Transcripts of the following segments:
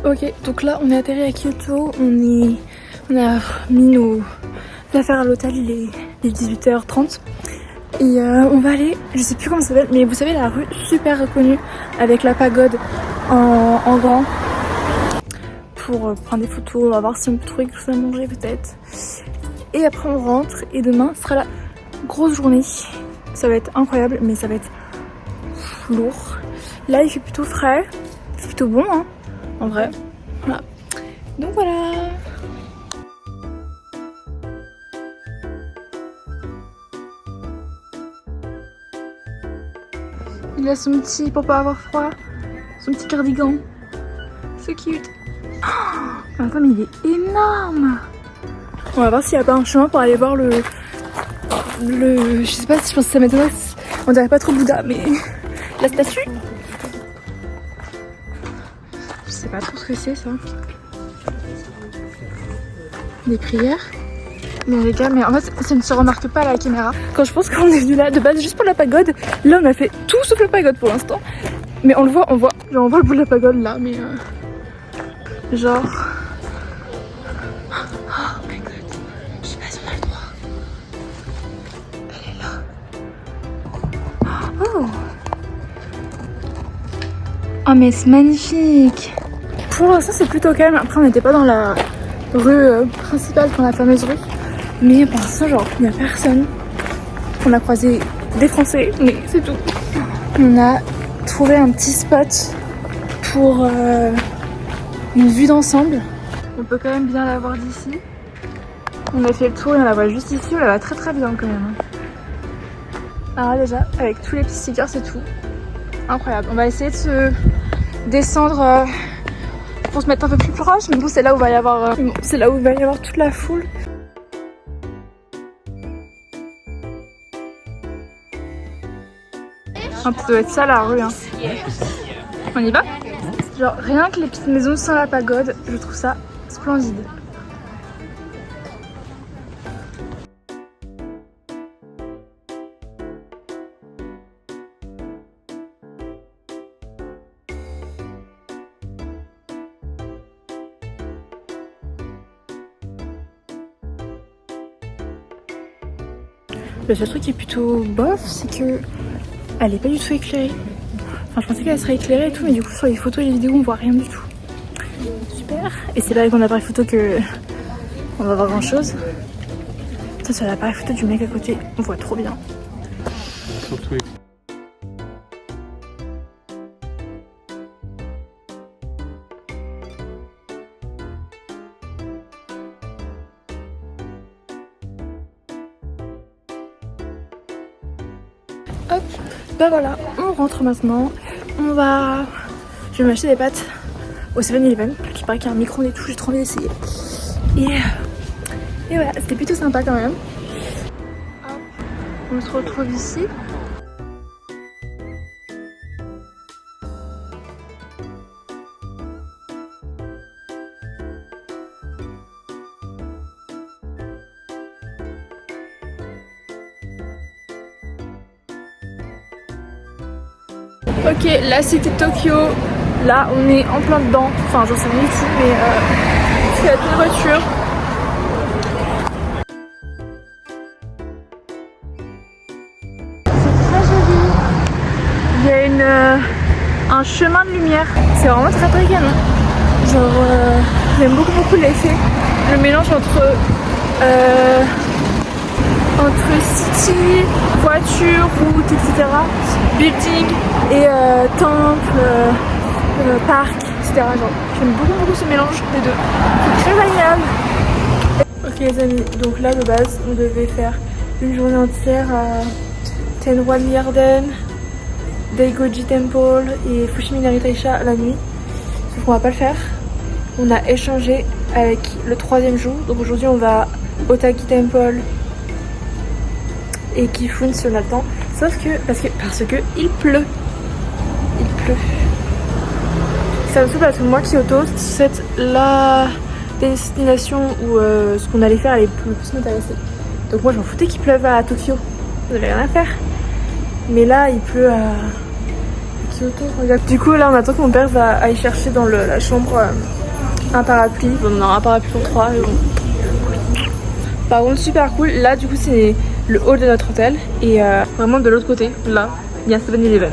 Ok, donc là on est atterri à Kyoto, on a mis nos affaires à l'hôtel, il est 18h30 et on va aller, je sais plus comment ça s'appelle, mais vous savez la rue super reconnue avec la pagode en grand pour prendre des photos, on va voir si on peut trouver quelque chose à manger peut-être. Et après on rentre et demain sera la grosse journée, ça va être incroyable mais ça va être lourd. Là il fait plutôt frais, c'est plutôt bon hein. En vrai, voilà. Donc voilà. Il a son petit, pour pas avoir froid, son petit cardigan. C'est cute. Oh, attends, mais il est énorme. On va voir s'il n'y a pas un chemin pour aller voir le... Je sais pas si je pense que ça m'étonnerait. On dirait pas trop Bouddha, mais la statue. Je sais pas trop ce que c'est ça. Des prières. Mais les gars, mais en fait ça ne se remarque pas à la caméra. Quand je pense qu'on est venu là de base juste pour la pagode, là on a fait tout sauf la pagode pour l'instant. Mais on le voit, genre on voit le bout de la pagode là, mais genre... Oh my god, je sais pas si on a le droit. Elle est là. Oh. Oh mais c'est magnifique. Pour l'instant c'est plutôt calme, après on n'était pas dans la rue principale, dans la fameuse rue. Mais pour l'instant genre il n'y a personne. On a croisé des Français, mais c'est tout. On a trouvé un petit spot pour une vue d'ensemble. On peut quand même bien la voir d'ici. On a fait le tour et on la voit juste ici, on la voit très très bien quand même. Alors déjà, avec tous les petits stickers c'est tout. Incroyable. On va essayer de se descendre pour se mettre un peu plus proche, mais bon c'est là où va y avoir c'est là où va y avoir toute la foule. Ça doit être ça la rue hein. On y va? Genre rien que les petites maisons sans la pagode, je trouve ça splendide. Le seul truc qui est plutôt bof, c'est que elle est pas du tout éclairée. Enfin, je pensais qu'elle serait éclairée et tout, mais du coup, sur les photos et les vidéos, on voit rien du tout. Super. Et c'est pas avec mon appareil photo que on va voir grand chose. Ça, c'est l'appareil photo du mec à côté. On voit trop bien. Surtout. Hop, bah voilà, on rentre maintenant. Je vais m'acheter des pâtes au 7-Eleven, qui paraît qu'il y a un micro-ondes et tout, j'ai trop envie d'essayer. Et voilà, c'était plutôt sympa quand même. Hop, on se retrouve ici. Ok, la cité de Tokyo, là on est en plein dedans, enfin j'en sais rien ici, mais il y a des voitures. C'est très joli, il y a un chemin de lumière, c'est vraiment très très calme. Genre j'aime beaucoup l'effet, le mélange entre city, voiture, route, etc. Building et temple, parc, etc. J'aime beaucoup ce mélange des deux. C'est très agréable. Ok les amis, donc là de base on devait faire une journée entière à Tenwan Garden, Daigoji Temple et Fushimi Inari Taisha la nuit. Sauf qu'on va pas le faire. On a échangé avec le troisième jour. Donc aujourd'hui on va Otaki Temple et Kifun si on a le temps. Sauf que parce que il pleut. Il pleut. Ça me saoule parce que moi Kyoto c'est la destination où ce qu'on allait faire allait le plus m'intéresser. Donc moi je m'en foutais qu'il pleuve à Tokyo. Vous n'avez rien à faire. Mais là il pleut à Kyoto, regarde. Du coup là on attend que mon père va aller chercher dans la chambre un parapluie. Bon, on aura un parapluie pour 3 mais bon. Par contre super cool. Là du coup c'est le hall de notre hôtel. Et vraiment de l'autre côté, là, il y a 7-Eleven.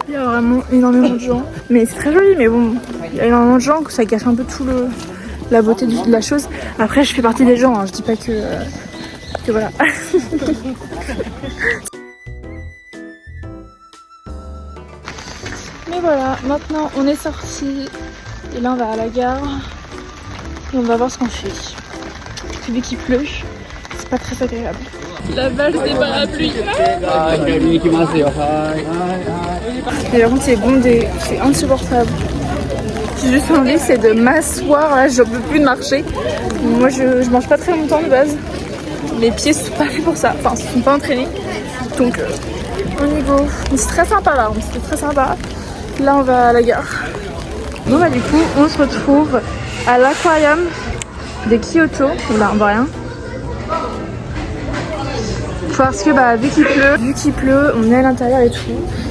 Il y a vraiment énormément de gens, mais c'est très joli, mais bon, il y a énormément de gens que ça gâche un peu tout la beauté de la chose. Après, je fais partie des gens, hein, je dis pas que voilà. Mais voilà, maintenant on est sorti et là on va à la gare et on va voir ce qu'on fait. Vu qu'il pleut, c'est pas très agréable. La valse des parapluies. Mais par contre c'est bondé, c'est insupportable. J'ai juste envie c'est de m'asseoir, là je peux plus de marcher. Moi je mange pas très longtemps de base. Mes pieds sont pas faits pour ça, enfin ils sont pas entraînés. Donc on y go. C'est très sympa là, c'était très sympa. Là on va à la gare. Bon bah du coup on se retrouve à l'aquarium de Kyoto. Là on voit rien. Parce que bah vu qu'il pleut, on est à l'intérieur et tout.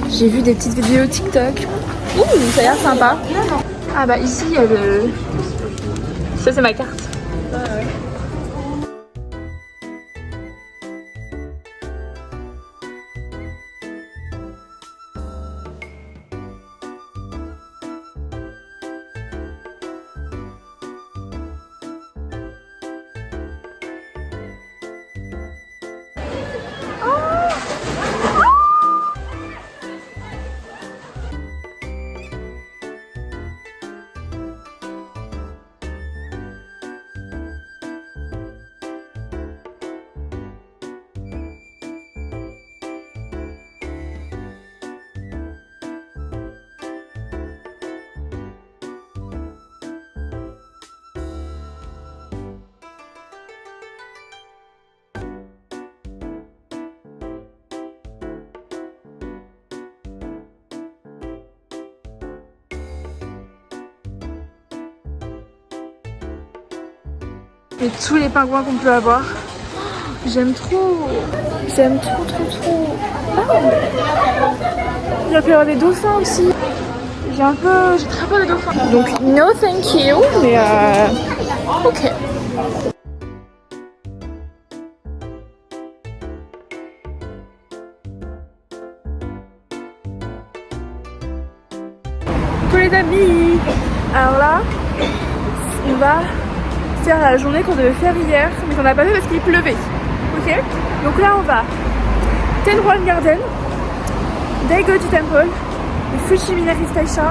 J'ai vu des petites vidéos TikTok. Ouh, ça a l'air sympa. Ah bah ici il y a le... Ça c'est ma carte. Et tous les pingouins qu'on peut avoir. J'aime trop. J'aime trop. Ah, il y a pu y avoir des dauphins aussi. J'ai très peur des dauphins. Donc no thank you, mais ok. Coucou les amis. Alors là, on va faire la journée qu'on devait faire hier, mais qu'on n'a pas fait parce qu'il pleuvait. Ok. Donc là on va Tenryuan Garden, Daigoji Temple, le Fujiminari Station.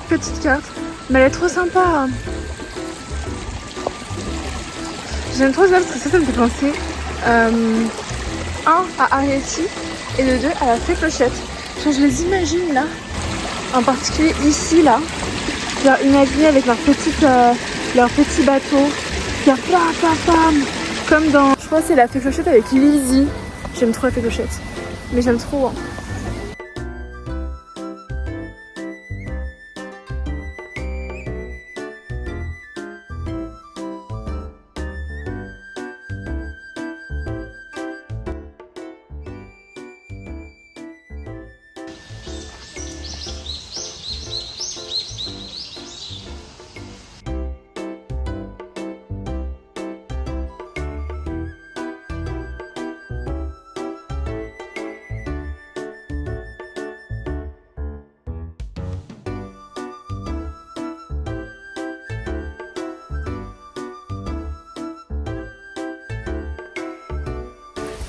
Petite carte, mais elle est trop sympa. J'aime trop ça parce que ça me fait penser à Arieti et le 2 à la fée clochette. Genre, je les imagine là, en particulier ici là, genre imaginer avec leur petit bateau, faire pam, comme dans, je crois que c'est la fée clochette avec Lizzie. J'aime trop la fée clochette, mais j'aime trop. Hein.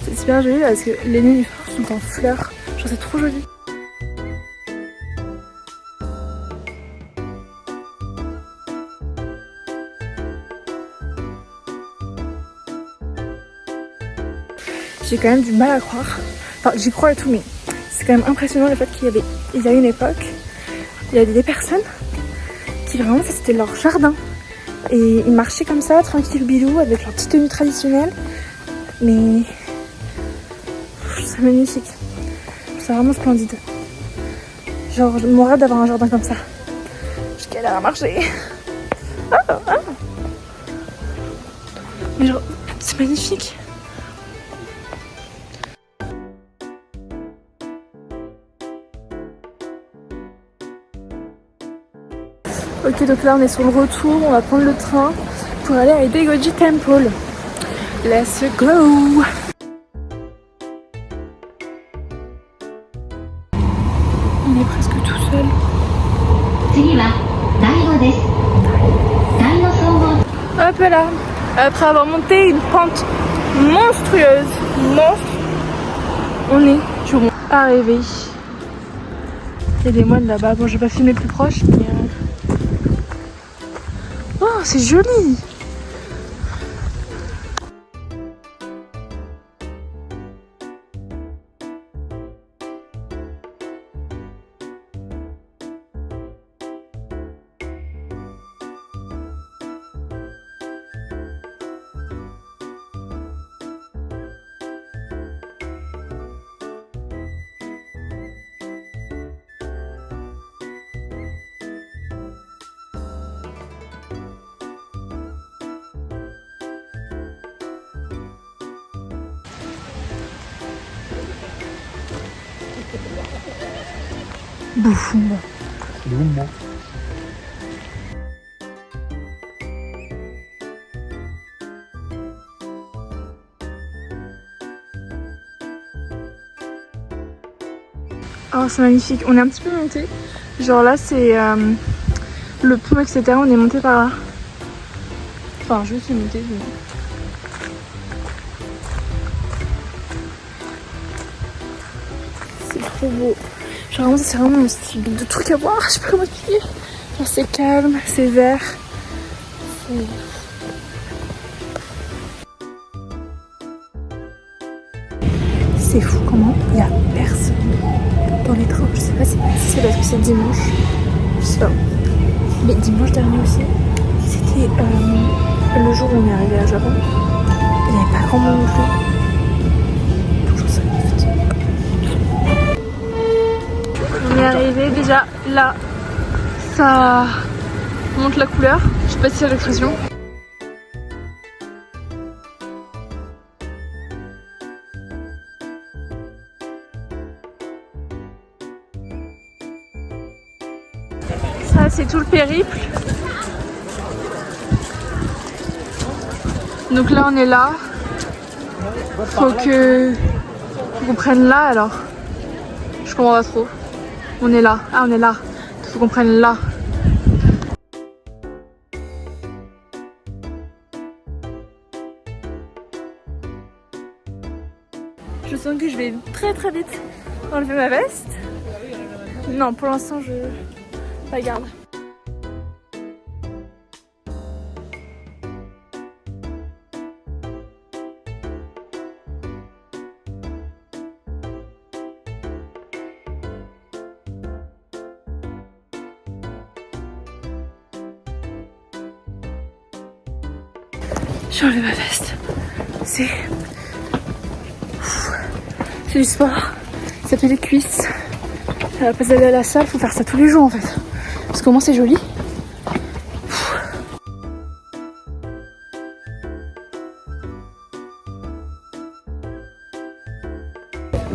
C'est super joli parce que les nénuphars sont en fleurs. Genre c'est trop joli. J'ai quand même du mal à croire. Enfin, j'y crois et tout, mais c'est quand même impressionnant le fait il y a une époque, il y avait des personnes qui vraiment, c'était leur jardin. Et ils marchaient comme ça, tranquille bilou, avec leur petite tenue traditionnelle. Mais je trouve ça magnifique. Je trouve ça vraiment splendide. Genre, mon rêve d'avoir un jardin comme ça. Je galère à marcher. Ah, ah. Mais genre, c'est magnifique. Ok, donc là on est sur le retour, on va prendre le train pour aller à Edegoji Temple. Let's go! On est presque tout seul. Hop là! Après avoir monté une pente monstrueuse, on est toujours arrivé. Il y a des moines là-bas. Bon, je vais pas filmer plus proche, mais oh, c'est joli! Bouffon. De où, moi? Oh, c'est magnifique. On est un petit peu monté. Genre là, c'est le pont, etc. On est monté par là. Enfin, je suis montée. C'est trop beau. Genre vraiment, c'est vraiment mon style de truc à voir. Je sais pas comment expliquer. Genre c'est calme, c'est vert. C'est fou comment il y a personne dans les trains. Je sais pas si c'est parce que c'est dimanche. Je sais pas. Mais dimanche dernier aussi, c'était le jour où on est arrivé à Japon. Il n'y avait pas grand monde non plus. Toujours ça. On est arrivé déjà là. Ça monte la couleur. Je sais pas si c'est l'expression. Ça c'est tout le périple. Donc là on est là. Faut qu'on prenne là alors. Je comprends pas trop. On est là. Ah on est là. Faut qu'on prenne là. Je sens que je vais très vite enlever ma veste. Non, pour l'instant je la garde. J'ai enlevé ma veste. C'est du sport. Ça s'appelle les cuisses. À la place d'aller à la salle, faut faire ça tous les jours en fait. Parce qu'au moins c'est joli.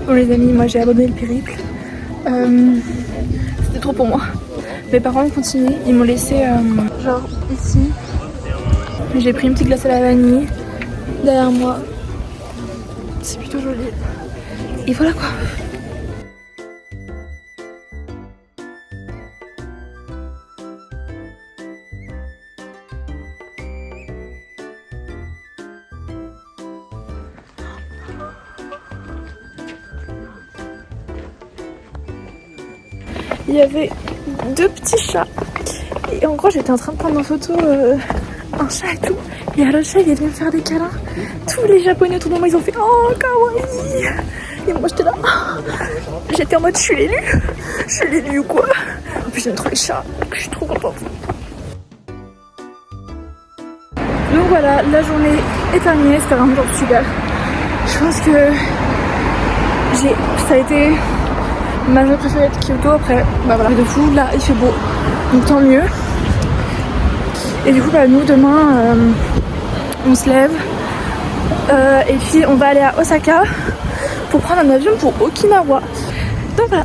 Bon les amis, moi j'ai abandonné le périple. C'était trop pour moi. Mes parents ont continué. Ils m'ont laissé genre ici. J'ai pris une petite glace à la vanille derrière moi. C'est plutôt joli. Et voilà quoi. il y avait 2 petits chats. Et en gros, j'étais en train de prendre en photo un chat et tout. Et à l'autre chat, il est venu me faire des câlins. Tous les Japonais autour de moi, ils ont fait oh, kawaii. Et moi, j'étais là. J'étais en mode je suis l'élu. Je suis l'élu ou quoi. En plus, j'aime trop les chats. Je suis trop contente. Donc voilà, la journée est terminée. C'était vraiment genre super. Je pense que ça a été ma journée préférée de Kyoto. Après, bah voilà, de fou. Là, il fait beau. Donc tant mieux. Et du coup, bah, nous, demain, on se lève. Et puis, on va aller à Osaka pour prendre un avion pour Okinawa. Donc voilà.